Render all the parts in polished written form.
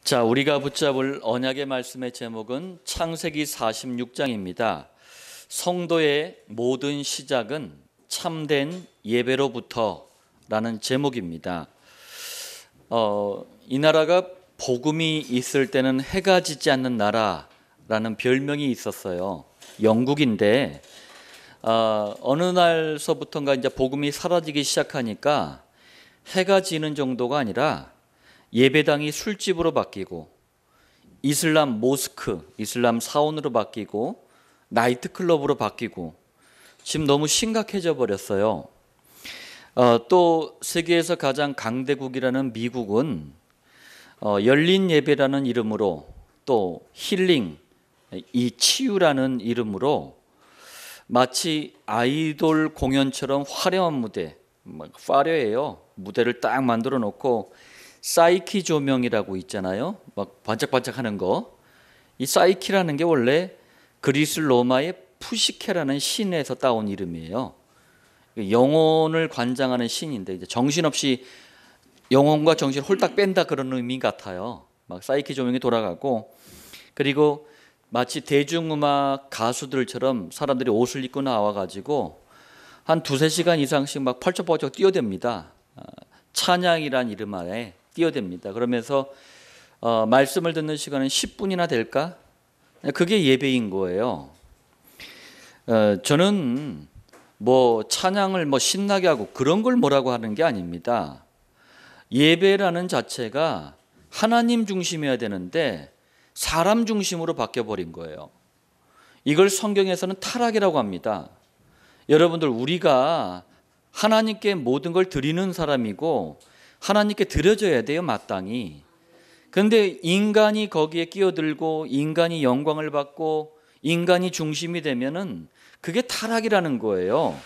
자, 우리가 붙잡을 언약의 말씀의 제목은 창세기 46장입니다. 성도의 모든 시작은 참된 예배로부터 라는 제목입니다. 이 나라가 복음이 있을 때는 해가 지지 않는 나라라는 별명이 있었어요. 영국인데 어느 날서부터인가 이제 복음이 사라지기 시작하니까 해가 지는 정도가 아니라 예배당이 술집으로 바뀌고 이슬람 모스크, 이슬람 사원으로 바뀌고 나이트클럽으로 바뀌고 지금 너무 심각해져 버렸어요. 또 세계에서 가장 강대국이라는 미국은 열린 예배라는 이름으로 또 힐링, 이 치유라는 이름으로 마치 아이돌 공연처럼 화려한 무대, 화려해요. 무대를 딱 만들어 놓고 사이키 조명이라고 있잖아요. 막 반짝반짝하는 거. 이 사이키라는 게 원래 그리스 로마의 푸시케라는 신에서 따온 이름이에요. 영혼을 관장하는 신인데 이제 정신없이 영혼과 정신을 홀딱 뺀다 그런 의미 같아요. 막 사이키 조명이 돌아가고, 그리고 마치 대중음악 가수들처럼 사람들이 옷을 입고 나와가지고 한 두세 시간 이상씩 막 펄쩍펄쩍 뛰어댑니다. 찬양이란 이름 아래 뛰어댑니다. 그러면서 말씀을 듣는 시간은 10분이나 될까? 그게 예배인 거예요. 저는 찬양을 신나게 하고 그런 걸 뭐라고 하는 게 아닙니다. 예배라는 자체가 하나님 중심이어야 되는데 사람 중심으로 바뀌어버린 거예요. 이걸 성경에서는 타락이라고 합니다. 여러분들, 우리가 하나님께 모든 걸 드리는 사람이고 하나님께 드려져야 돼요, 마땅히. 그런데 인간이 거기에 끼어들고 인간이 영광을 받고 인간이 중심이 되면은 그게 타락이라는 거예요.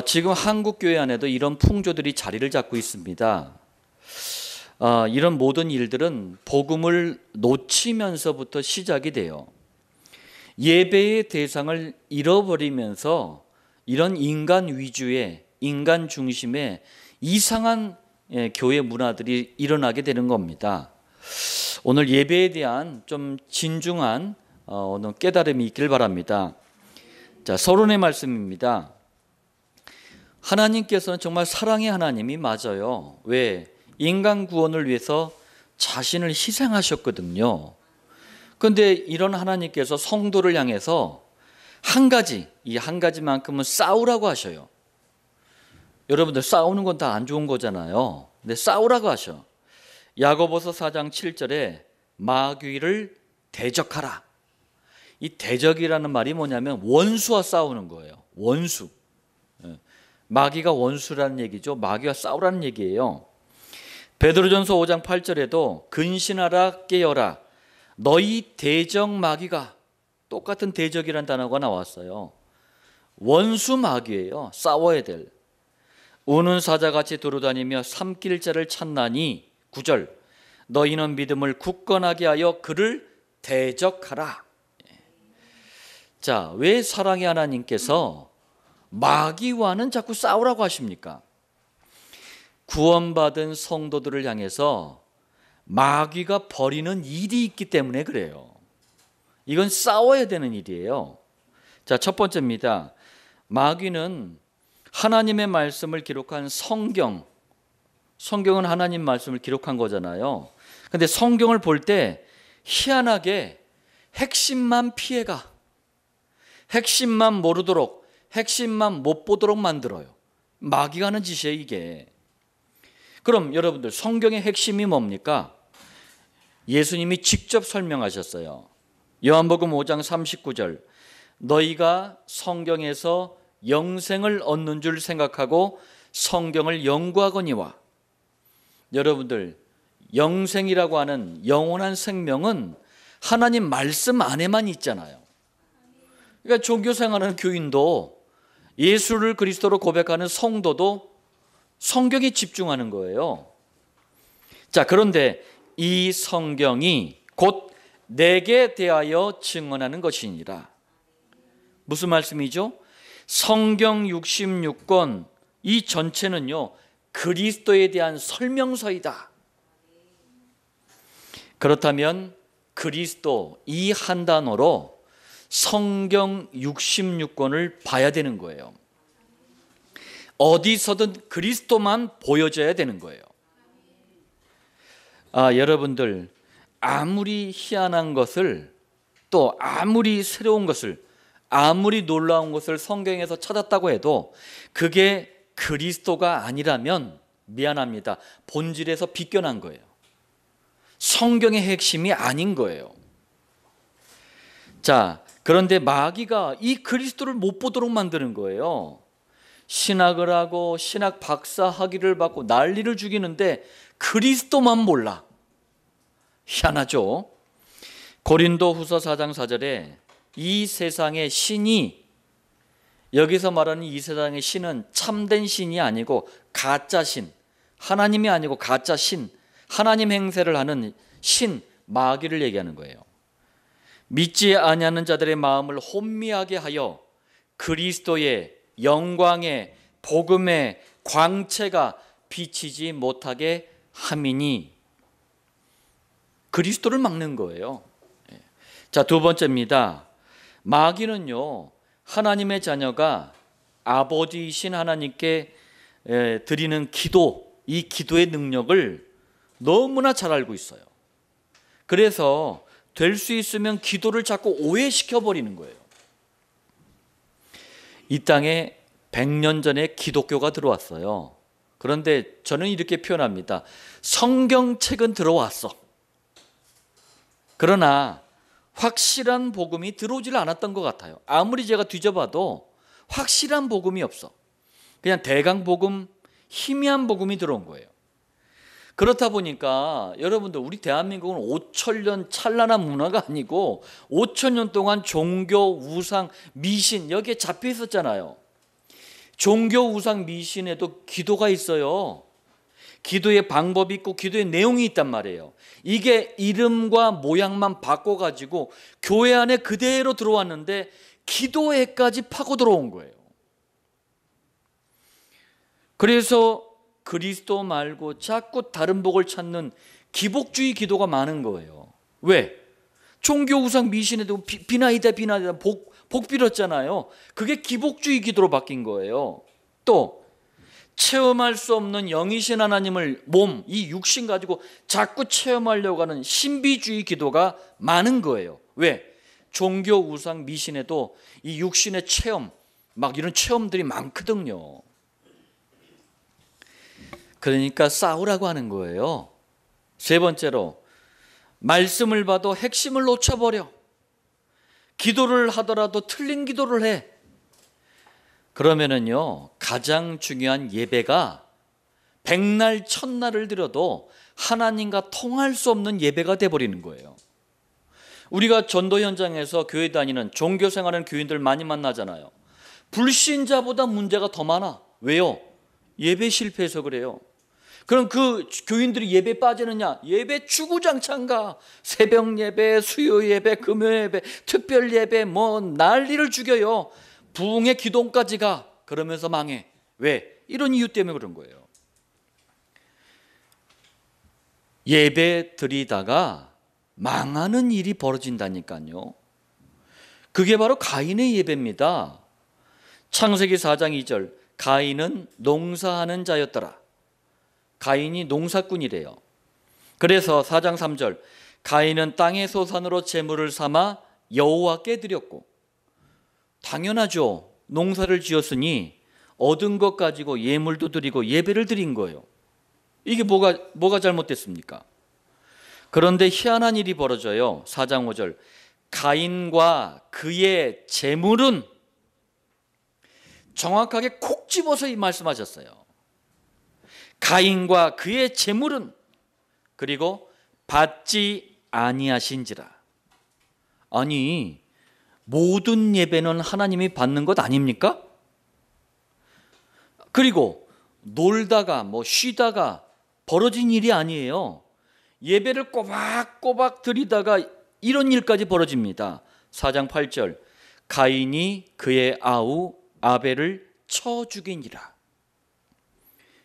지금 한국 교회 안에도 이런 풍조들이 자리를 잡고 있습니다. 이런 모든 일들은 복음을 놓치면서부터 시작이 돼요. 예배의 대상을 잃어버리면서 이런 인간 위주의, 인간 중심의 이상한 교회 문화들이 일어나게 되는 겁니다. 오늘 예배에 대한 좀 진중한 오늘 깨달음이 있길 바랍니다. 자, 서론의 말씀입니다. 하나님께서는 정말 사랑의 하나님이 맞아요. 왜? 인간 구원을 위해서 자신을 희생하셨거든요. 그런데 이런 하나님께서 성도를 향해서 이 한 가지만큼은 싸우라고 하셔요. 여러분들, 싸우는 건 다 안 좋은 거잖아요. 근데 싸우라고 하셔. 야고보서 4장 7절에 마귀를 대적하라. 이 대적이라는 말이 뭐냐면 원수와 싸우는 거예요. 원수. 마귀가 원수라는 얘기죠. 마귀와 싸우라는 얘기예요. 베드로전서 5장 8절에도 근신하라 깨어라 너희 대적 마귀가, 똑같은 대적이라는 단어가 나왔어요. 원수 마귀예요. 싸워야 될. 우는 사자같이 돌아다니며 삼킬 자를 찾나니 9절 너희는 믿음을 굳건하게 하여 그를 대적하라. 자, 왜 사랑의 하나님께서 마귀와는 자꾸 싸우라고 하십니까? 구원받은 성도들을 향해서 마귀가 벌이는 일이 있기 때문에 그래요. 이건 싸워야 되는 일이에요. 자, 첫 번째입니다. 마귀는 하나님의 말씀을 기록한 성경은 하나님 말씀을 기록한 거잖아요. 근데 성경을 볼 때 희한하게 핵심만 피해가, 핵심만 모르도록, 핵심만 못 보도록 만들어요. 마귀가 하는 짓이에요, 이게. 그럼 여러분들, 성경의 핵심이 뭡니까? 예수님이 직접 설명하셨어요. 요한복음 5장 39절 너희가 성경에서 영생을 얻는 줄 생각하고 성경을 연구하거니와. 여러분들, 영생이라고 하는 영원한 생명은 하나님 말씀 안에만 있잖아요. 그러니까 종교생활하는 교인도, 예수를 그리스도로 고백하는 성도도 성경에 집중하는 거예요. 자, 그런데 이 성경이 곧 내게 대하여 증언하는 것이니라. 무슨 말씀이죠? 성경 66권 이 전체는요, 그리스도에 대한 설명서이다. 그렇다면 그리스도 이 한 단어로 성경 66권을 봐야 되는 거예요. 어디서든 그리스도만 보여져야 되는 거예요. 여러분들, 아무리 희한한 것을, 또 아무리 새로운 것을, 아무리 놀라운 것을 성경에서 찾았다고 해도 그게 그리스도가 아니라면 미안합니다. 본질에서 비껴난 거예요. 성경의 핵심이 아닌 거예요. 자, 그런데 마귀가 이 그리스도를 못 보도록 만드는 거예요. 신학을 하고 신학 박사 학위를 받고 난리를 죽이는데 그리스도만 몰라. 희한하죠? 고린도후서 4장 4절에 이 세상의 신이, 여기서 말하는 이 세상의 신은 참된 신이 아니고 가짜 신, 하나님이 아니고 가짜 신, 하나님 행세를 하는 신, 마귀를 얘기하는 거예요. 믿지 아니하는 자들의 마음을 혼미하게 하여 그리스도의 영광의 복음의 광채가 비치지 못하게 함이니, 그리스도를 막는 거예요. 자, 두 번째입니다. 마귀는요, 하나님의 자녀가 아버지이신 하나님께 드리는 기도, 이 기도의 능력을 너무나 잘 알고 있어요. 그래서 될 수 있으면 기도를 자꾸 오해시켜 버리는 거예요. 이 땅에 100년 전에 기독교가 들어왔어요. 그런데 저는 이렇게 표현합니다. 성경책은 들어왔어. 그러나 확실한 복음이 들어오질 않았던 것 같아요. 아무리 제가 뒤져봐도 확실한 복음이 없어. 그냥 대강 복음, 희미한 복음이 들어온 거예요. 그렇다 보니까 여러분들, 우리 대한민국은 5,000년 찬란한 문화가 아니고 5,000년 동안 종교, 우상, 미신 여기에 잡혀 있었잖아요. 종교, 우상, 미신에도 기도가 있어요. 기도의 방법이 있고 기도의 내용이 있단 말이에요. 이게 이름과 모양만 바꿔가지고 교회 안에 그대로 들어왔는데 기도회까지 파고 들어온 거예요. 그래서 그리스도 말고 자꾸 다른 복을 찾는 기복주의 기도가 많은 거예요. 왜? 종교, 우상, 미신에도 비나이다 복 빌었잖아요. 그게 기복주의 기도로 바뀐 거예요. 또 체험할 수 없는 영이신 하나님을 몸, 이 육신 가지고 자꾸 체험하려고 하는 신비주의 기도가 많은 거예요. 왜? 종교, 우상, 미신에도 이 육신의 체험, 막 이런 체험들이 많거든요. 그러니까 싸우라고 하는 거예요. 세 번째로, 말씀을 봐도 핵심을 놓쳐버려. 기도를 하더라도 틀린 기도를 해. 그러면은요, 가장 중요한 예배가 백날 첫날을 드려도 하나님과 통할 수 없는 예배가 돼버리는 거예요. 우리가 전도 현장에서 교회 다니는 종교 생활하는 교인들 많이 만나잖아요. 불신자보다 문제가 더 많아. 왜요? 예배 실패해서 그래요. 그럼 그 교인들이 예배 빠지느냐? 예배 주구장창가. 새벽 예배, 수요 예배, 금요 예배, 특별 예배, 뭐 난리를 죽여요. 부흥의 기동까지 가. 그러면서 망해. 왜? 이런 이유 때문에 그런 거예요. 예배 드리다가 망하는 일이 벌어진다니까요. 그게 바로 가인의 예배입니다. 창세기 4장 2절, 가인은 농사하는 자였더라. 가인이 농사꾼이래요. 그래서 4장 3절, 가인은 땅의 소산으로 제물을 삼아 여호와께 드렸고, 당연하죠. 농사를 지었으니 얻은 것 가지고 예물도 드리고 예배를 드린 거예요. 이게 뭐가 잘못됐습니까? 그런데 희한한 일이 벌어져요. 4장 5절, 가인과 그의 제물은, 정확하게 콕 집어서 이 말씀하셨어요. 가인과 그의 제물은, 그리고 받지 아니하신지라. 아니, 모든 예배는 하나님이 받는 것 아닙니까? 그리고 놀다가 쉬다가 벌어진 일이 아니에요. 예배를 꼬박꼬박 드리다가 이런 일까지 벌어집니다. 4장 8절, 가인이 그의 아우 아벨을 쳐 죽이니라.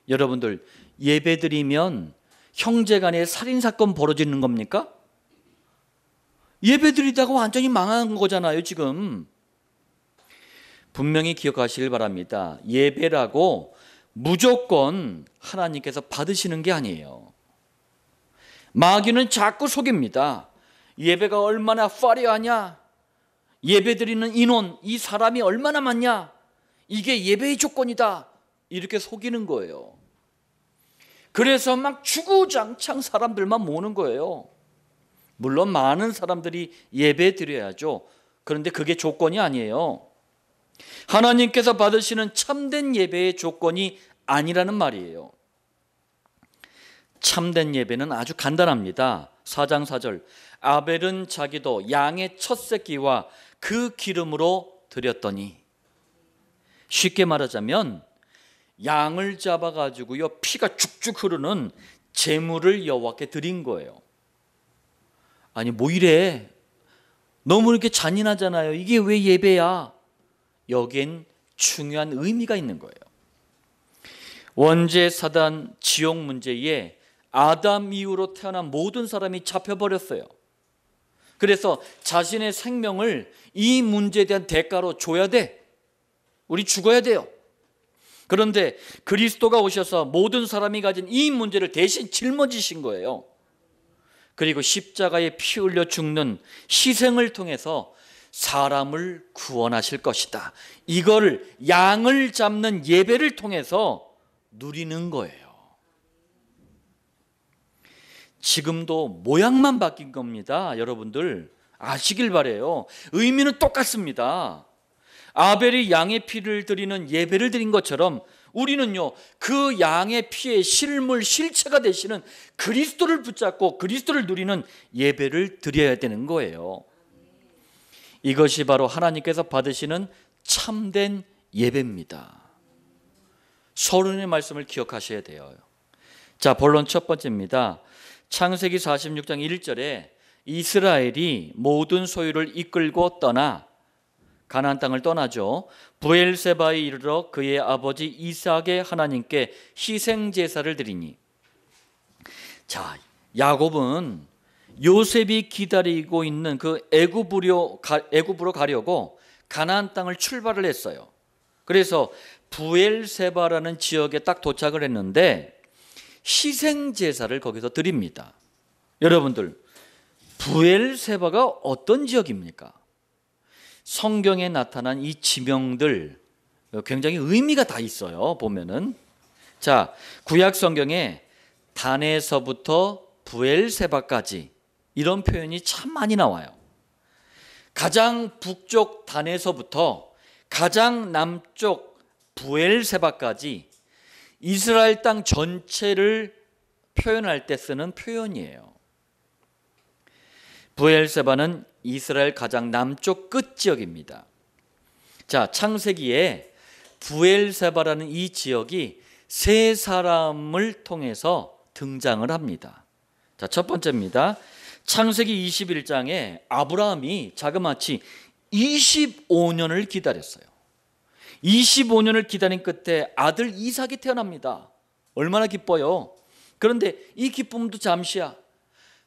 여러분들, 예배 드리면 형제간에 살인사건 벌어지는 겁니까? 예배드리다가 완전히 망한 거잖아요, 지금. 분명히 기억하시길 바랍니다. 예배라고 무조건 하나님께서 받으시는 게 아니에요. 마귀는 자꾸 속입니다. 예배가 얼마나 화려하냐? 예배드리는 인원, 이 사람이 얼마나 많냐? 이게 예배의 조건이다. 이렇게 속이는 거예요. 그래서 막 주구장창 사람들만 모으는 거예요. 물론 많은 사람들이 예배 드려야죠. 그런데 그게 조건이 아니에요. 하나님께서 받으시는 참된 예배의 조건이 아니라는 말이에요. 참된 예배는 아주 간단합니다. 4장 4절, 아벨은 자기도 양의 첫 새끼와 그 기름으로 드렸더니, 쉽게 말하자면 양을 잡아가지고요, 피가 쭉쭉 흐르는 제물을 여호와께 드린 거예요. 아니 뭐 이래, 너무 이렇게 잔인하잖아요. 이게 왜 예배야? 여기엔 중요한 의미가 있는 거예요. 원죄 사단 지옥 문제에 아담 이후로 태어난 모든 사람이 잡혀버렸어요. 그래서 자신의 생명을 이 문제에 대한 대가로 줘야 돼. 우리 죽어야 돼요. 그런데 그리스도가 오셔서 모든 사람이 가진 이 문제를 대신 짊어지신 거예요. 그리고 십자가에 피 흘려 죽는 희생을 통해서 사람을 구원하실 것이다. 이거를 양을 잡는 예배를 통해서 누리는 거예요. 지금도 모양만 바뀐 겁니다. 여러분들 아시길 바라요. 의미는 똑같습니다. 아벨이 양의 피를 드리는 예배를 드린 것처럼 우리는요, 그 양의 피의 실물 실체가 되시는 그리스도를 붙잡고 그리스도를 누리는 예배를 드려야 되는 거예요. 이것이 바로 하나님께서 받으시는 참된 예배입니다. 서론의 말씀을 기억하셔야 돼요. 자, 본론 첫 번째입니다. 창세기 46장 1절에 이스라엘이 모든 소유를 이끌고 떠나 가나안 땅을 떠나죠. 브엘세바에 이르러 그의 아버지 이삭의 하나님께 희생 제사를 드리니. 자, 야곱은 요셉이 기다리고 있는 그 애굽으로 가려고 가나안 땅을 출발을 했어요. 그래서 브엘세바라는 지역에 딱 도착을 했는데 희생 제사를 거기서 드립니다. 여러분들, 브엘세바가 어떤 지역입니까? 성경에 나타난 이 지명들 굉장히 의미가 다 있어요. 보면은, 자, 구약 성경에 단에서부터 브엘세바까지 이런 표현이 참 많이 나와요. 가장 북쪽 단에서부터 가장 남쪽 브엘세바까지 이스라엘 땅 전체를 표현할 때 쓰는 표현이에요. 브엘세바는 이스라엘 가장 남쪽 끝 지역입니다. 자, 창세기에 브엘세바라는 이 지역이 세 사람을 통해서 등장을 합니다. 자, 첫 번째입니다. 창세기 21장에 아브라함이 자그마치 25년을 기다렸어요. 25년을 기다린 끝에 아들 이삭이 태어납니다. 얼마나 기뻐요. 그런데 이 기쁨도 잠시야.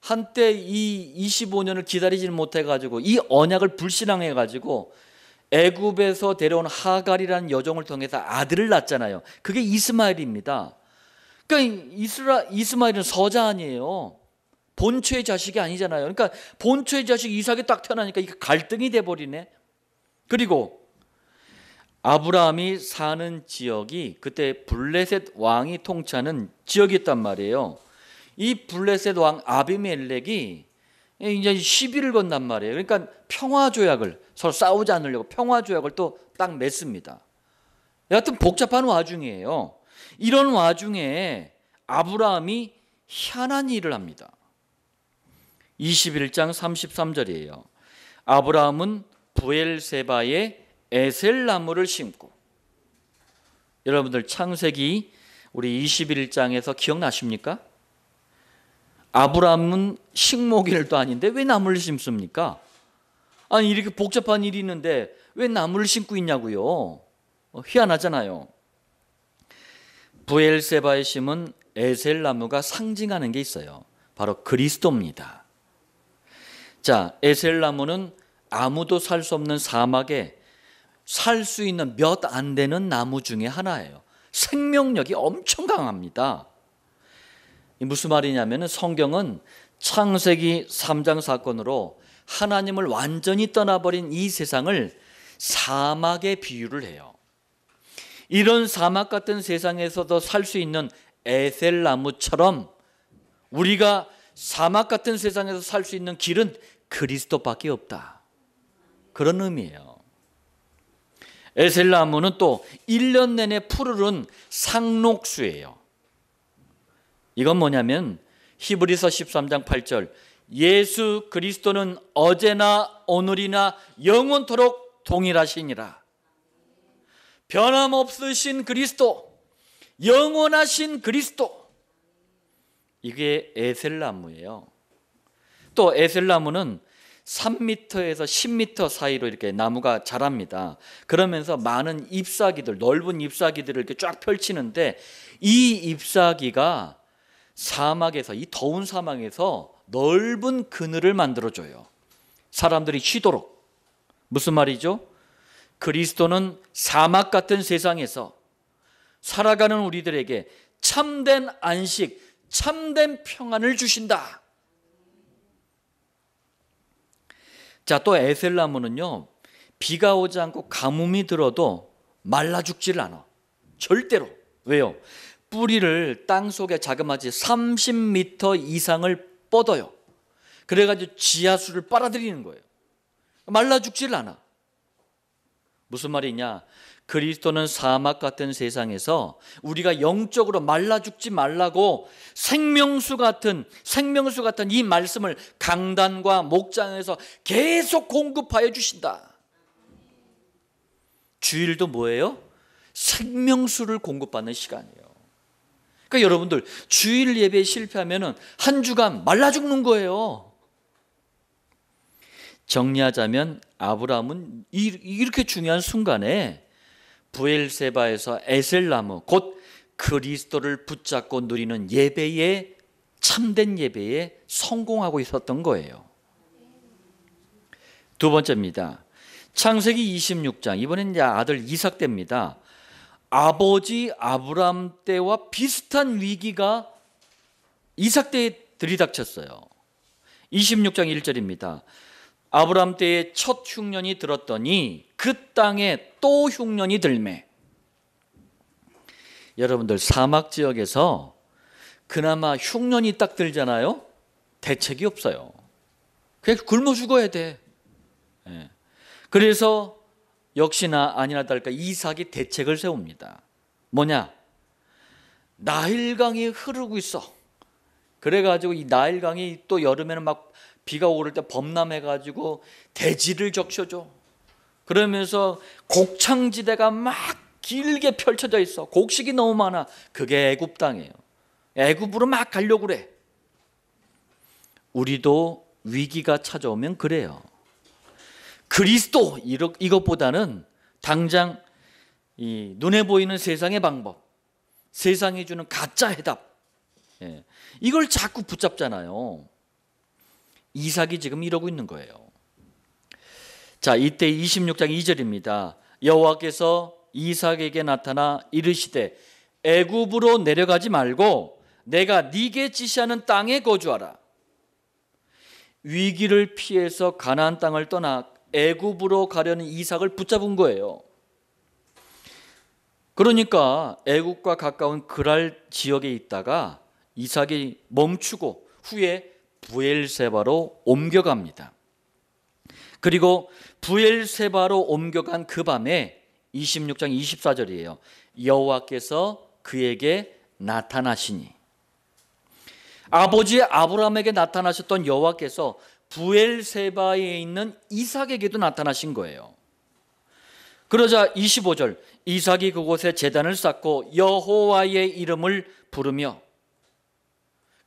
한때 이 25년을 기다리지 못해가지고 이 언약을 불신앙해가지고 애굽에서 데려온 하갈이라는 여종을 통해서 아들을 낳았잖아요. 그게 이스마엘입니다. 그러니까 이스마엘은 서자 아니에요. 본초의 자식이 아니잖아요. 그러니까 본초의 자식 이삭이 딱 태어나니까 이게 갈등이 돼버리네. 그리고 아브라함이 사는 지역이 그때 블레셋 왕이 통치하는 지역이었단 말이에요. 이 블레셋 왕 아비멜렉이 이제 시비를 건단 말이에요. 그러니까 평화조약을, 서로 싸우지 않으려고 평화조약을 또 딱 맺습니다. 여하튼 복잡한 와중이에요. 이런 와중에 아브라함이 희한한 일을 합니다. 21장 33절이에요. 아브라함은 브엘세바에 에셀나무를 심고. 여러분들 창세기 우리 21장에서 기억나십니까? 아브라함은 식목일도 아닌데 왜 나무를 심습니까? 아니 이렇게 복잡한 일이 있는데 왜 나무를 심고 있냐고요. 희한하잖아요. 브엘세바에 심은 에셀나무가 상징하는 게 있어요. 바로 그리스도입니다. 자, 에셀나무는 아무도 살 수 없는 사막에 살 수 있는 몇 안 되는 나무 중에 하나예요. 생명력이 엄청 강합니다. 무슨 말이냐면 성경은 창세기 3장 사건으로 하나님을 완전히 떠나버린 이 세상을 사막에 비유를 해요. 이런 사막 같은 세상에서도 살 수 있는 에셀나무처럼 우리가 사막 같은 세상에서 살 수 있는 길은 그리스도밖에 없다. 그런 의미예요. 에셀나무는 또 1년 내내 푸르른 상록수예요. 이건 뭐냐면 히브리서 13장 8절 예수 그리스도는 어제나 오늘이나 영원토록 동일하시니라. 변함없으신 그리스도, 영원하신 그리스도. 이게 에셀나무예요. 또 에셀나무는 3m에서 10m 사이로 이렇게 나무가 자랍니다. 그러면서 많은 잎사귀들, 넓은 잎사귀들을 이렇게 쫙 펼치는데 이 잎사귀가 사막에서, 이 더운 사막에서 넓은 그늘을 만들어줘요. 사람들이 쉬도록. 무슨 말이죠? 그리스도는 사막 같은 세상에서 살아가는 우리들에게 참된 안식, 참된 평안을 주신다. 자, 또 에셀나무는요, 비가 오지 않고 가뭄이 들어도 말라 죽지를 않아. 절대로. 왜요? 뿌리를 땅 속에 자그마치 30m 이상을 뻗어요. 그래가지고 지하수를 빨아들이는 거예요. 말라 죽지를 않아. 무슨 말이냐? 그리스도는 사막 같은 세상에서 우리가 영적으로 말라 죽지 말라고 생명수 같은 이 말씀을 강단과 목장에서 계속 공급하여 주신다. 주일도 뭐예요? 생명수를 공급받는 시간이에요. 그러니까 여러분들 주일 예배에 실패하면 한 주간 말라 죽는 거예요. 정리하자면 아브라함은 이렇게 중요한 순간에 브엘세바에서 에셀나무 곧 그리스도를 붙잡고 누리는 예배에, 참된 예배에 성공하고 있었던 거예요. 두 번째입니다. 창세기 26장, 이번엔 이제 아들 이삭 때입니다. 아버지 아브라함 때와 비슷한 위기가 이삭 때에 들이닥쳤어요. 26장 1절입니다. 아브라함 때에 첫 흉년이 들었더니 그 땅에 또 흉년이 들매. 여러분들 사막 지역에서 그나마 흉년이 딱 들잖아요. 대책이 없어요. 그냥 굶어 죽어야 돼. 그래서 역시나 아니나 다를까 이삭이 대책을 세웁니다. 뭐냐? 나일강이 흐르고 있어. 그래가지고 이 나일강이 또 여름에는 막 비가 오를 때 범람해가지고 대지를 적셔줘. 그러면서 곡창지대가 막 길게 펼쳐져 있어. 곡식이 너무 많아. 그게 애굽 땅이에요. 애굽으로 막 가려고 그래. 우리도 위기가 찾아오면 그래요. 그리스도 이것보다는 당장 이 눈에 보이는 세상의 방법, 세상이 주는 가짜 해답, 이걸 자꾸 붙잡잖아요. 이삭이 지금 이러고 있는 거예요. 자, 이때 26장 2절입니다. 여호와께서 이삭에게 나타나 이르시되 애굽으로 내려가지 말고 내가 네게 지시하는 땅에 거주하라. 위기를 피해서 가나안 땅을 떠나 애굽으로 가려는 이삭을 붙잡은 거예요. 그러니까 애굽과 가까운 그랄 지역에 있다가 이삭이 멈추고 후에 브엘세바로 옮겨갑니다. 그리고 브엘세바로 옮겨간 그 밤에 26장 24절이에요. 여호와께서 그에게 나타나시니. 아버지 아브라함에게 나타나셨던 여호와께서 브엘세바에 있는 이삭에게도 나타나신 거예요. 그러자 25절, 이삭이 그곳에 제단을 쌓고 여호와의 이름을 부르며,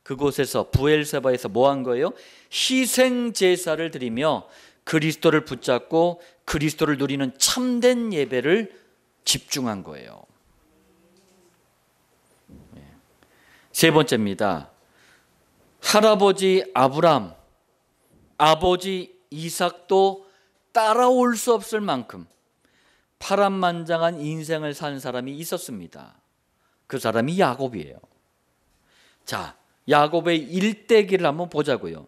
그곳에서 브엘세바에서 뭐 한 거예요? 희생 제사를 드리며 그리스도를 붙잡고 그리스도를 누리는 참된 예배를 집중한 거예요. 세 번째입니다. 할아버지 아브람, 아버지 이삭도 따라올 수 없을 만큼 파란만장한 인생을 산 사람이 있었습니다. 그 사람이 야곱이에요. 자, 야곱의 일대기를 한번 보자고요.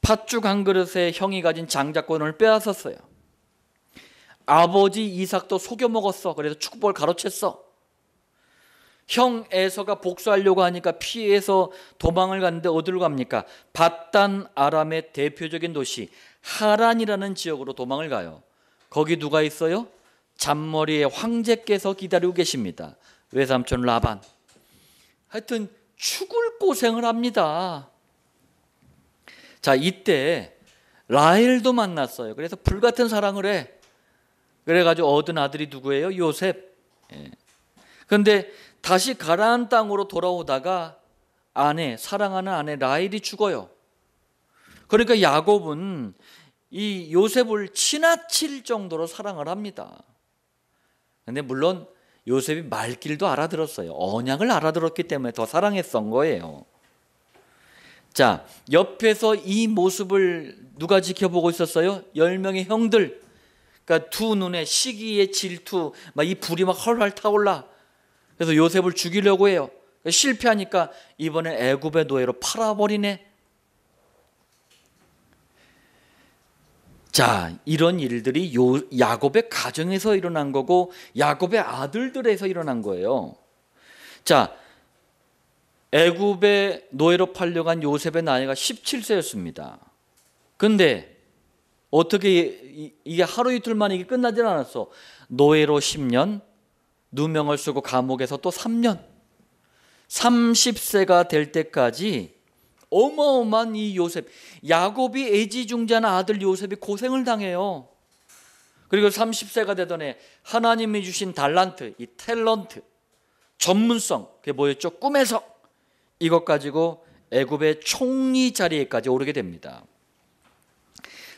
팥죽 한 그릇에 형이 가진 장자권을 빼앗았어요. 아버지 이삭도 속여 먹었어. 그래서 축복을 가로챘어. 형 에서가 복수하려고 하니까 피해서 도망을 갔는데 어디로 갑니까? 밧단 아람의 대표적인 도시 하란이라는 지역으로 도망을 가요. 거기 누가 있어요? 잔머리의 황제께서 기다리고 계십니다. 외삼촌 라반. 하여튼 죽을 고생을 합니다. 자, 이때 라헬도 만났어요. 그래서 불같은 사랑을 해. 그래가지고 얻은 아들이 누구예요? 요셉. 그런데 다시 가나안 땅으로 돌아오다가 사랑하는 아내 라헬이 죽어요. 그러니까 야곱은 이 요셉을 지나칠 정도로 사랑을 합니다. 근데 물론 요셉이 말귀도 알아들었어요. 언약을 알아들었기 때문에 더 사랑했던 거예요. 자, 옆에서 이 모습을 누가 지켜보고 있었어요? 10명의 형들. 그러니까 두 눈에 시기의 질투, 막 이 불이 막 헐헐 타올라. 그래서 요셉을 죽이려고 해요. 실패하니까 이번엔 애굽의 노예로 팔아버리네. 자, 이런 일들이 야곱의 가정에서 일어난 거고 야곱의 아들들에서 일어난 거예요. 자, 애굽의 노예로 팔려간 요셉의 나이가 17세였습니다. 근데 어떻게 이게 하루 이틀 만에 이게 끝나질 않았어. 노예로 10년, 누명을 쓰고 감옥에서 또 3년. 30세가 될 때까지 어마어마한 이 요셉, 야곱이 애지중지한 아들 요셉이 고생을 당해요. 그리고 30세가 되던 해 하나님이 주신 달란트, 이 탤런트, 전문성, 그게 뭐였죠? 꿈에서 이것 가지고 애굽의 총리 자리에까지 오르게 됩니다.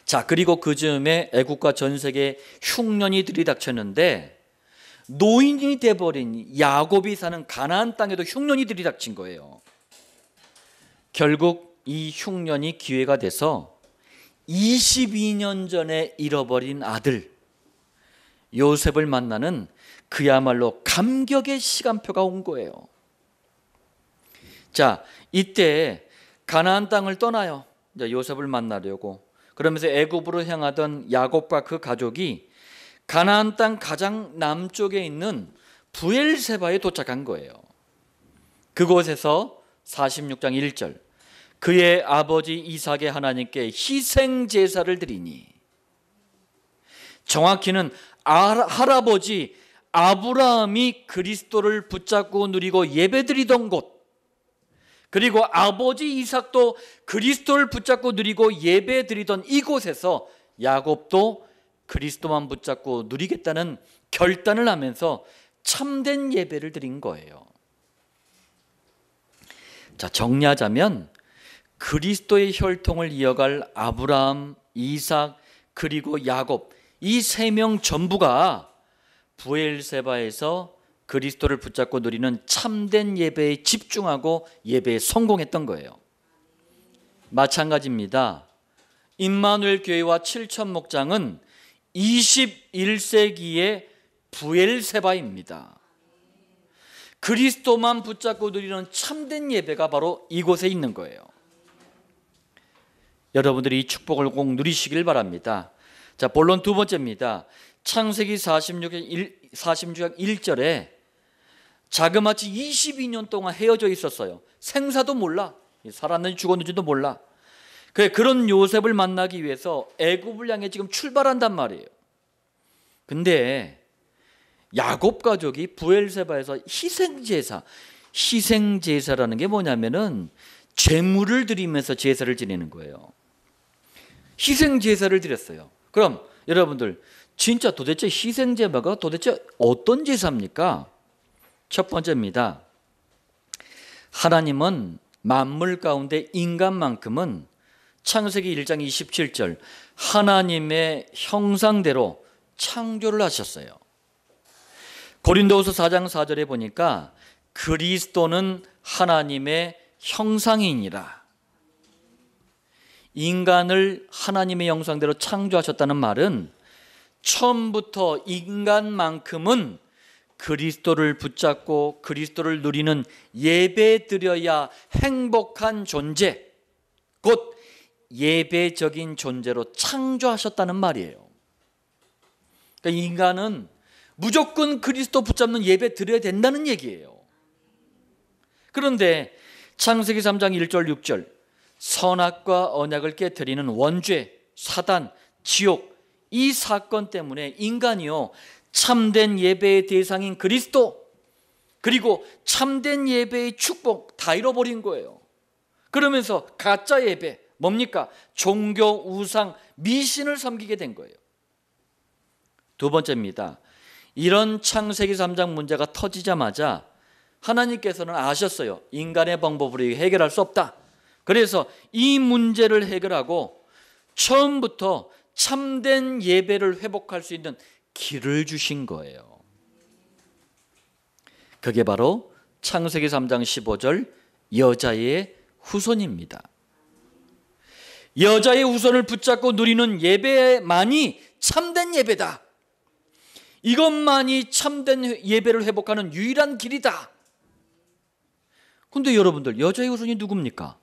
자, 그리고 그 즈음에 애굽과 전 세계에 흉년이 들이닥쳤는데 노인이 돼버린 야곱이 사는 가나안 땅에도 흉년이 들이닥친 거예요. 결국 이 흉년이 기회가 돼서 22년 전에 잃어버린 아들 요셉을 만나는 그야말로 감격의 시간표가 온 거예요. 자, 이때 가나안 땅을 떠나요. 이제 요셉을 만나려고. 그러면서 애굽으로 향하던 야곱과 그 가족이 가나안 땅 가장 남쪽에 있는 브엘세바에 도착한 거예요. 그곳에서 46장 1절 그의 아버지 이삭의 하나님께 희생 제사를 드리니, 정확히는 할아버지 아브라함이 그리스도를 붙잡고 누리고 예배드리던 곳, 그리고 아버지 이삭도 그리스도를 붙잡고 누리고 예배드리던 이곳에서 야곱도 그리스도만 붙잡고 누리겠다는 결단을 하면서 참된 예배를 드린 거예요. 자, 정리하자면 그리스도의 혈통을 이어갈 아브라함, 이삭, 그리고 야곱, 이 세 명 전부가 브엘세바에서 그리스도를 붙잡고 누리는 참된 예배에 집중하고 예배에 성공했던 거예요. 마찬가지입니다. 임마누엘 교회와 7천 목장은 21세기의 브엘세바입니다. 그리스도만 붙잡고 누리는 참된 예배가 바로 이곳에 있는 거예요. 여러분들이 이 축복을 꼭 누리시길 바랍니다. 자, 본론 두 번째입니다. 창세기 46장 1절에 자그마치 22년 동안 헤어져 있었어요. 생사도 몰라. 살았는지 죽었는지도 몰라. 그런 요셉을 만나기 위해서 애굽을 향해 지금 출발한단 말이에요. 근데 야곱 가족이 브엘세바에서 희생제사라는 게 뭐냐면은 제물을 드리면서 제사를 지내는 거예요. 희생제사를 드렸어요. 그럼 여러분들 진짜 도대체 희생제사가 도대체 어떤 제사입니까? 첫 번째입니다. 하나님은 만물 가운데 인간만큼은 창세기 1장 27절 하나님의 형상대로 창조를 하셨어요. 고린도후서 4장 4절에 보니까 그리스도는 하나님의 형상이니라. 인간을 하나님의 형상대로 창조하셨다는 말은 처음부터 인간만큼은 그리스도를 붙잡고 그리스도를 누리는 예배드려야 행복한 존재, 곧 예배적인 존재로 창조하셨다는 말이에요. 그러니까 인간은 무조건 그리스도 붙잡는 예배 드려야 된다는 얘기예요. 그런데 창세기 3장 1절 6절 선악과 언약을 깨트리는 원죄, 사단, 지옥, 이 사건 때문에 인간이요 참된 예배의 대상인 그리스도, 그리고 참된 예배의 축복 다 잃어버린 거예요. 그러면서 가짜 예배, 뭡니까? 종교, 우상, 미신을 섬기게 된 거예요. 두 번째입니다. 이런 창세기 3장 문제가 터지자마자 하나님께서는 아셨어요. 인간의 방법으로 해결할 수 없다. 그래서 이 문제를 해결하고 처음부터 참된 예배를 회복할 수 있는 길을 주신 거예요. 그게 바로 창세기 3장 15절 여자의 후손입니다. 여자의 후손을 붙잡고 누리는 예배만이 참된 예배다. 이것만이 참된 예배를 회복하는 유일한 길이다. 그런데 여러분들, 여자의 후손이 누굽니까?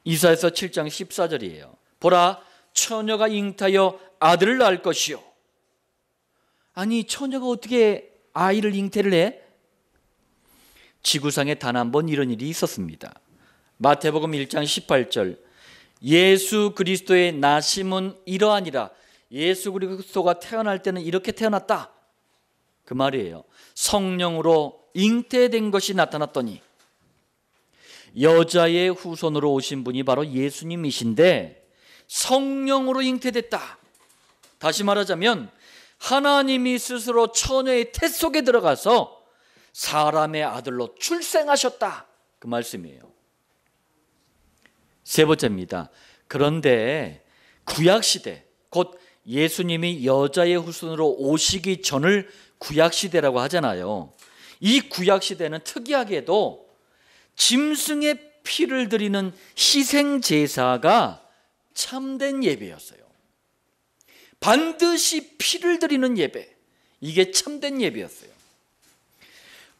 이사야서 7장 14절이에요. 보라, 처녀가 잉타하여 아들을 낳을 것이요. 아니, 처녀가 어떻게 아이를 잉태를 해? 지구상에 단 한 번 이런 일이 있었습니다. 마태복음 1장 18절 예수 그리스도의 나심은 이러하니라. 예수 그리스도가 태어날 때는 이렇게 태어났다, 그 말이에요. 성령으로 잉태된 것이 나타났더니, 여자의 후손으로 오신 분이 바로 예수님이신데 성령으로 잉태됐다. 다시 말하자면 하나님이 스스로 처녀의 태 속에 들어가서 사람의 아들로 출생하셨다, 그 말씀이에요. 세 번째입니다. 그런데 구약시대, 곧 예수님이 여자의 후손으로 오시기 전을 구약시대라고 하잖아요. 이 구약시대는 특이하게도 짐승의 피를 드리는 희생제사가 참된 예배였어요. 반드시 피를 드리는 예배, 이게 참된 예배였어요.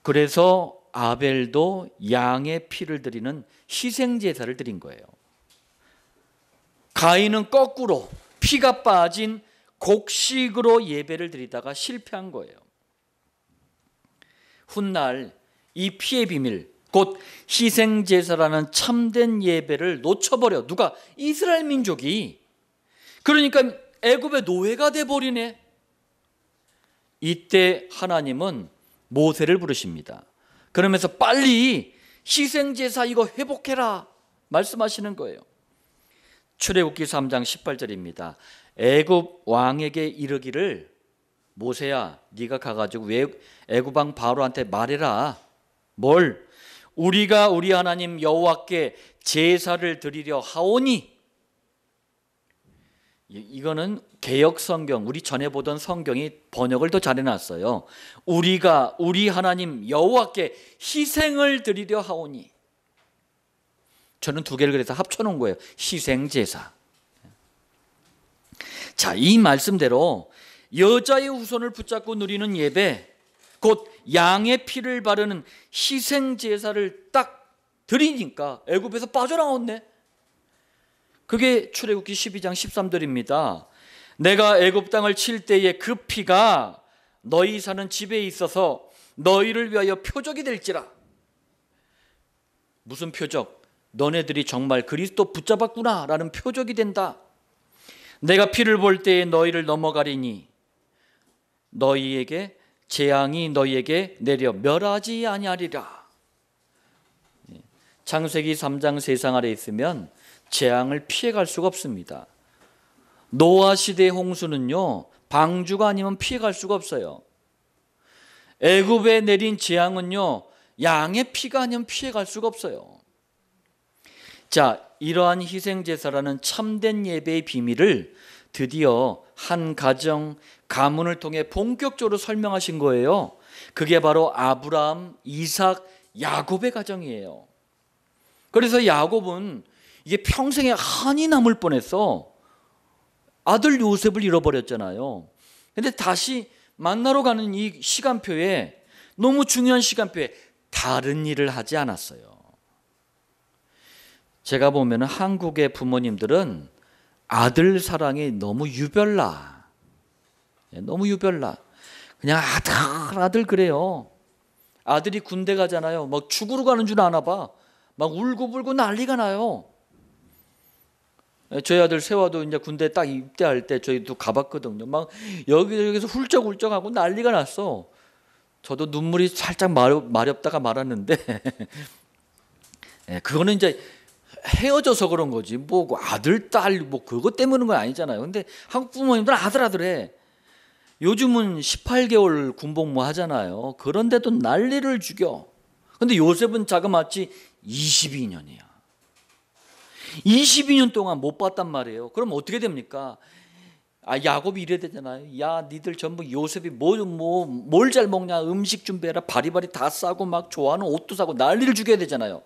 그래서 아벨도 양의 피를 드리는 희생제사를 드린 거예요. 가인은 거꾸로 피가 빠진 곡식으로 예배를 드리다가 실패한 거예요. 훗날 이 피의 비밀, 곧 희생제사라는 참된 예배를 놓쳐버려. 누가? 이스라엘 민족이. 그러니까 애굽의 노예가 돼버리네. 이때 하나님은 모세를 부르십니다. 그러면서 빨리 희생제사 이거 회복해라 말씀하시는 거예요. 출애굽기 3장 18절입니다. 애굽 왕에게 이르기를, 모세야 네가 가가지고 애굽 왕 바로한테 말해라. 뭘? 우리가 우리 하나님 여호와께 제사를 드리려 하오니. 이거는 개역 성경, 우리 전에 보던 성경이 번역을 더 잘해놨어요. 우리가 우리 하나님 여호와께 희생을 드리려 하오니. 저는 두 개를 그래서 합쳐놓은 거예요. 희생제사. 자, 이 말씀대로 여자의 후손을 붙잡고 누리는 예배, 곧 양의 피를 바르는 희생제사를 딱 드리니까 애굽에서 빠져나왔네. 그게 출애굽기 12장 13절입니다. 내가 애굽 땅을 칠 때에 그 피가 너희 사는 집에 있어서 너희를 위하여 표적이 될지라. 무슨 표적? 너네들이 정말 그리스도 붙잡았구나 라는 표적이 된다. 내가 피를 볼 때에 너희를 넘어가리니 너희에게 재앙이 너희에게 내려 멸하지 아니하리라. 창세기 3장 세상 아래 있으면 재앙을 피해갈 수가 없습니다. 노아 시대의 홍수는요, 방주가 아니면 피해갈 수가 없어요. 애굽에 내린 재앙은요, 양의 피가 아니면 피해갈 수가 없어요. 자, 이러한 희생제사라는 참된 예배의 비밀을 드디어 한 가정, 가문을 통해 본격적으로 설명하신 거예요. 그게 바로 아브라함, 이삭, 야곱의 가정이에요. 그래서 야곱은 이게 평생에 한이 남을 뻔했어. 아들 요셉을 잃어버렸잖아요. 근데 다시 만나러 가는 이 시간표에, 너무 중요한 시간표에 다른 일을 하지 않았어요. 제가 보면 한국의 부모님들은 아들 사랑이 너무 유별나. 너무 유별나. 그냥 아들 그래요. 아들이 군대 가잖아요. 막 죽으러 가는 줄 아나 봐. 막 울고불고 난리가 나요. 저희 아들 세화도 이제 군대 딱 입대할 때 저희도 가봤거든요. 막 여기저기서 훌쩍훌쩍하고 난리가 났어. 저도 눈물이 살짝 마렵다가 말았는데 그거는 이제 헤어져서 그런 거지. 뭐 아들, 딸 뭐 그것 때문인 건 아니잖아요. 근데 한국 부모님들은 아들해. 요즘은 18개월 군복무 하잖아요. 그런데도 난리를 죽여. 근데 요셉은 자그마치 22년이야. 22년 동안 못 봤단 말이에요. 그럼 어떻게 됩니까? 야곱이 이래야 되잖아요. 야, 니들 전부 요셉이 뭘 잘 먹냐? 음식 준비해라. 바리바리 다 싸고 막 좋아하는 옷도 사고 난리를 죽여야 되잖아요.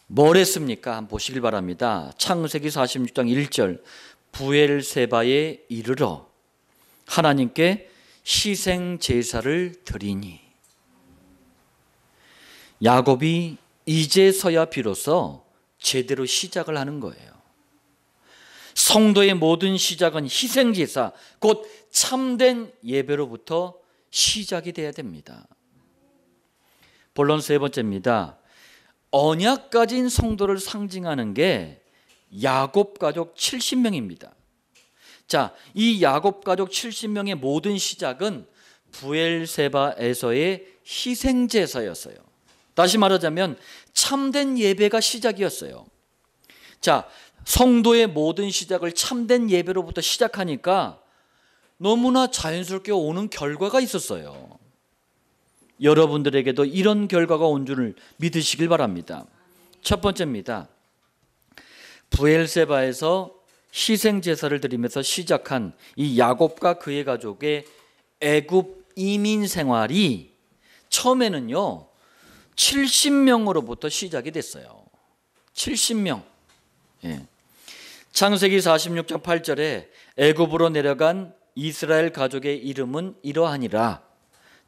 뭘 했습니까? 한번 보시길 바랍니다. 창세기 46장 1절. 부엘세바에 이르러 하나님께 희생 제사를 드리니. 야곱이 이제서야 비로소 제대로 시작을 하는 거예요. 성도의 모든 시작은 희생 제사, 곧 참된 예배로부터 시작이 돼야 됩니다. 본론 세 번째입니다. 언약 가진 성도를 상징하는 게 야곱 가족 70명입니다. 자, 이 야곱 가족 70명의 모든 시작은 부엘세바에서의 희생 제사였어요. 다시 말하자면 참된 예배가 시작이었어요. 자, 성도의 모든 시작을 참된 예배로부터 시작하니까 너무나 자연스럽게 오는 결과가 있었어요. 여러분들에게도 이런 결과가 온 줄을 믿으시길 바랍니다. 첫 번째입니다. 부엘세바에서 희생 제사를 드리면서 시작한 이 야곱과 그의 가족의 애굽 이민 생활이 처음에는요 70명으로부터 시작이 됐어요. 70명. 예. 창세기 46장 8절에 애굽으로 내려간 이스라엘 가족의 이름은 이러하니라.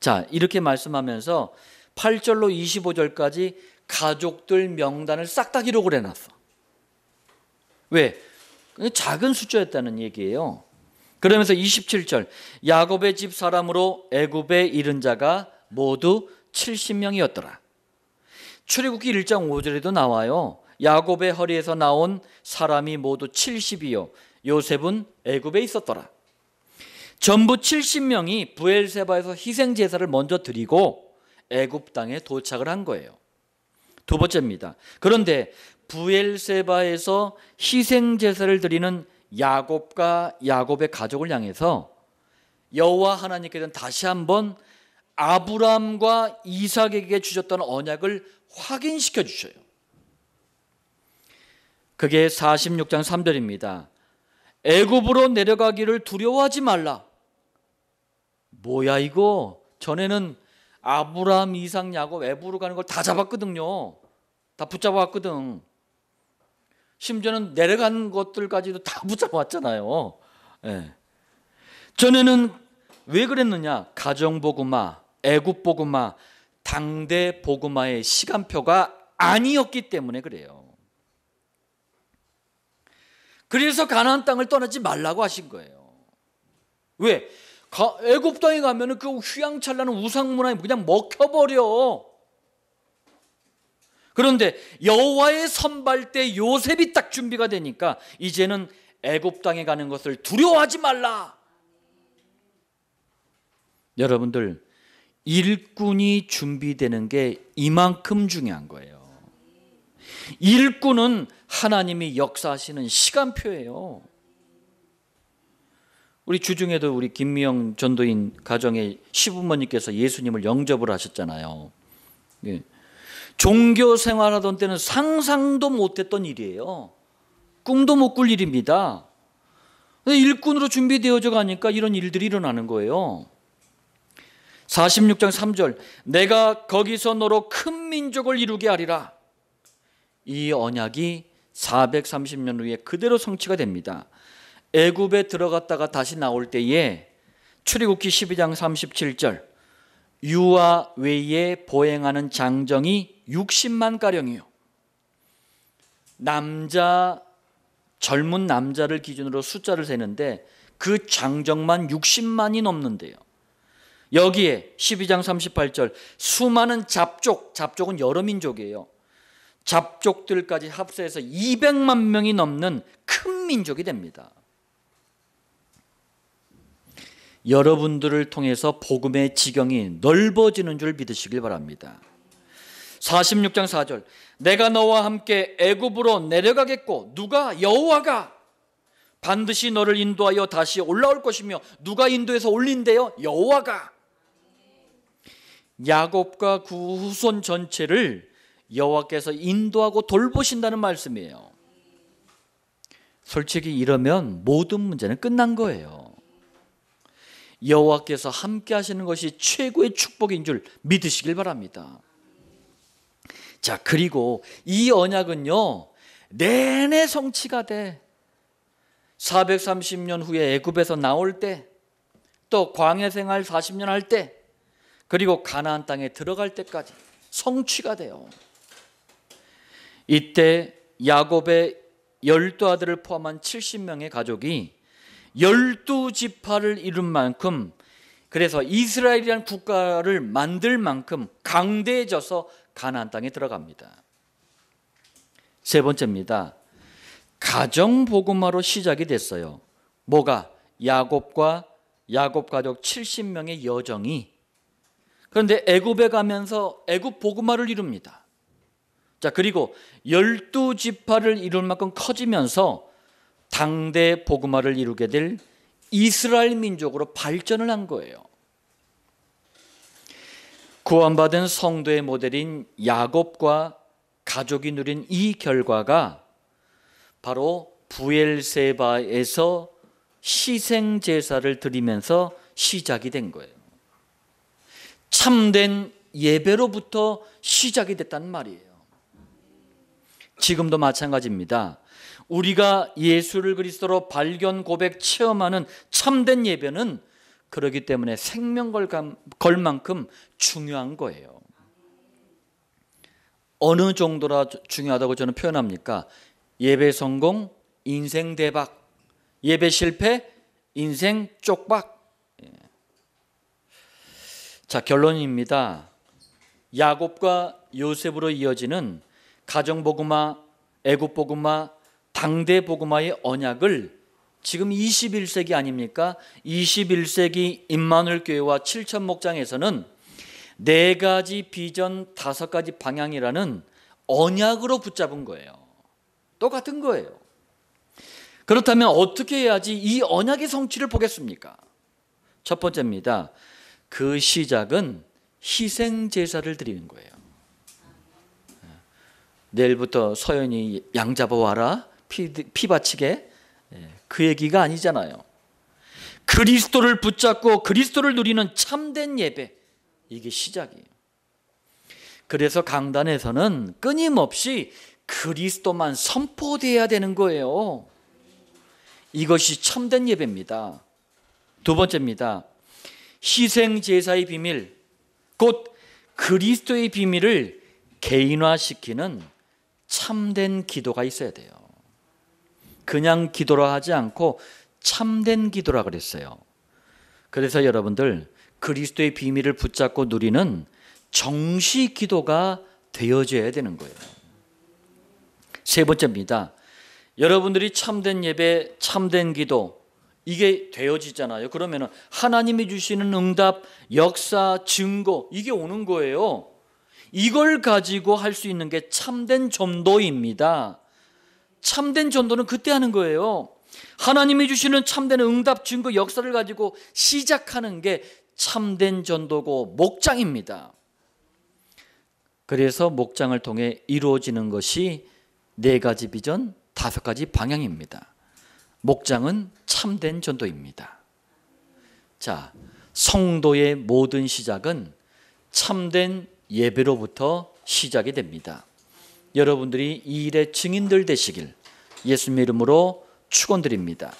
자, 이렇게 말씀하면서 8절로 25절까지 가족들 명단을 싹 다 기록을 해놨어. 왜? 작은 숫자였다는 얘기예요. 그러면서 27절 야곱의 집 사람으로 애굽에 이른 자가 모두 70명이었더라. 출애굽기 1장 5절에도 나와요. 야곱의 허리에서 나온 사람이 모두 70이요 요셉은 애굽에 있었더라. 전부 70명이 부엘세바에서 희생 제사를 먼저 드리고 애굽 땅에 도착을 한 거예요. 두 번째입니다. 그런데 부엘세바에서 희생 제사를 드리는 야곱과 야곱의 가족을 향해서 여호와 하나님께서는 다시 한번 아브람과 이삭에게 주셨던 언약을 확인시켜 주셔요. 그게 46장 3절입니다. 애굽으로 내려가기를 두려워하지 말라. 뭐야 이거? 전에는 아브람, 이삭, 야곱 애굽으로 가는 걸 다 잡았거든요. 다 붙잡아왔거든. 심지어는 내려간 것들까지도 다 붙잡아왔잖아요. 예. 전에는 왜 그랬느냐? 가정복음화, 애굽복음화, 당대복음화의 시간표가 아니었기 때문에 그래요. 그래서 가나안 땅을 떠나지 말라고 하신 거예요. 왜? 애굽 땅에 가면은 그 휘황찬란한 우상 문화에 그냥 먹혀버려. 그런데 여호와의 선발대 요셉이 딱 준비가 되니까 이제는 애굽 땅에 가는 것을 두려워하지 말라. 여러분들, 일꾼이 준비되는 게 이만큼 중요한 거예요. 일꾼은 하나님이 역사하시는 시간표예요. 우리 주중에도 우리 김미영 전도인 가정의 시부모님께서 예수님을 영접을 하셨잖아요. 예. 종교 생활하던 때는 상상도 못했던 일이에요. 꿈도 못 꿀 일입니다. 일꾼으로 준비되어져 가니까 이런 일들이 일어나는 거예요. 46장 3절 내가 거기서 너로 큰 민족을 이루게 하리라. 이 언약이 430년 후에 그대로 성취가 됩니다. 애굽에 들어갔다가 다시 나올 때에 출애굽기 12장 37절 유아 외에 보행하는 장정이 60만 가량이요. 젊은 남자를 기준으로 숫자를 세는데 그 장정만 60만이 넘는데요. 여기에 12장 38절 수많은 잡족은 여러 민족이에요. 잡족들까지 합세해서 200만 명이 넘는 큰 민족이 됩니다. 여러분들을 통해서 복음의 지경이 넓어지는 줄 믿으시길 바랍니다. 46장 4절 내가 너와 함께 애굽으로 내려가겠고 누가? 여호와가 반드시 너를 인도하여 다시 올라올 것이며 누가 인도해서 올린대요? 여호와가. 야곱과 그 후손 전체를 여호와께서 인도하고 돌보신다는 말씀이에요. 솔직히 이러면 모든 문제는 끝난 거예요. 여호와께서 함께 하시는 것이 최고의 축복인 줄 믿으시길 바랍니다. 자, 그리고 이 언약은요 내내 성취가 돼. 430년 후에 애굽에서 나올 때, 또 광야 생활 40년 할 때, 그리고 가나안 땅에 들어갈 때까지 성취가 돼요. 이때 야곱의 12아들을 포함한 70명의 가족이 12지파를 이룬 만큼, 그래서 이스라엘이라는 국가를 만들 만큼 강대해져서 가나안 땅에 들어갑니다. 세 번째입니다. 가정 복음화로 시작이 됐어요. 뭐가? 야곱과 야곱 가족 70명의 여정이. 그런데 애굽에 가면서 애굽 복음화를 이룹니다. 자, 그리고 12지파를 이룰 만큼 커지면서 당대 복음화를 이루게 될 이스라엘 민족으로 발전을 한 거예요. 구원받은 성도의 모델인 야곱과 가족이 누린 이 결과가 바로 부엘세바에서 희생 제사를 드리면서 시작이 된 거예요. 참된 예배로부터 시작이 됐단 말이에요. 지금도 마찬가지입니다. 우리가 예수를 그리스도로 발견, 고백, 체험하는 참된 예배는 그렇기 때문에 생명 걸 만큼 중요한 거예요. 어느 정도라 중요하다고 저는 표현합니까? 예배 성공, 인생 대박. 예배 실패, 인생 쪽박. 자, 결론입니다. 야곱과 요셉으로 이어지는 가정복음화, 애굽복음화, 당대복음화의 언약을 지금 21세기 아닙니까? 21세기 임마누엘 교회와 7천 목장에서는 4가지 비전 5가지 방향이라는 언약으로 붙잡은 거예요. 똑같은 거예요. 그렇다면 어떻게 해야지 이 언약의 성취를 보겠습니까? 첫 번째입니다. 그 시작은 희생 제사를 드리는 거예요. 내일부터 서연이 양 잡아와라, 피 바치게, 그 얘기가 아니잖아요. 그리스도를 붙잡고 그리스도를 누리는 참된 예배, 이게 시작이에요. 그래서 강단에서는 끊임없이 그리스도만 선포되어야 되는 거예요. 이것이 참된 예배입니다. 두 번째입니다. 희생 제사의 비밀, 곧 그리스도의 비밀을 개인화시키는 참된 기도가 있어야 돼요. 그냥 기도라 하지 않고 참된 기도라 그랬어요. 그래서 여러분들 그리스도의 비밀을 붙잡고 누리는 정시 기도가 되어져야 되는 거예요. 세 번째입니다. 여러분들이 참된 예배, 참된 기도, 이게 되어지잖아요. 그러면 하나님이 주시는 응답, 역사, 증거, 이게 오는 거예요. 이걸 가지고 할 수 있는 게 참된 전도입니다. 참된 전도는 그때 하는 거예요. 하나님이 주시는 참된 응답, 증거, 역사를 가지고 시작하는 게 참된 전도고 목장입니다. 그래서 목장을 통해 이루어지는 것이 4가지 비전, 5가지 방향입니다. 목장은 참된 전도입니다. 자, 성도의 모든 시작은 참된 예배로부터 시작이 됩니다. 여러분들이 이 일의 증인들 되시길 예수님의 이름으로 축원드립니다.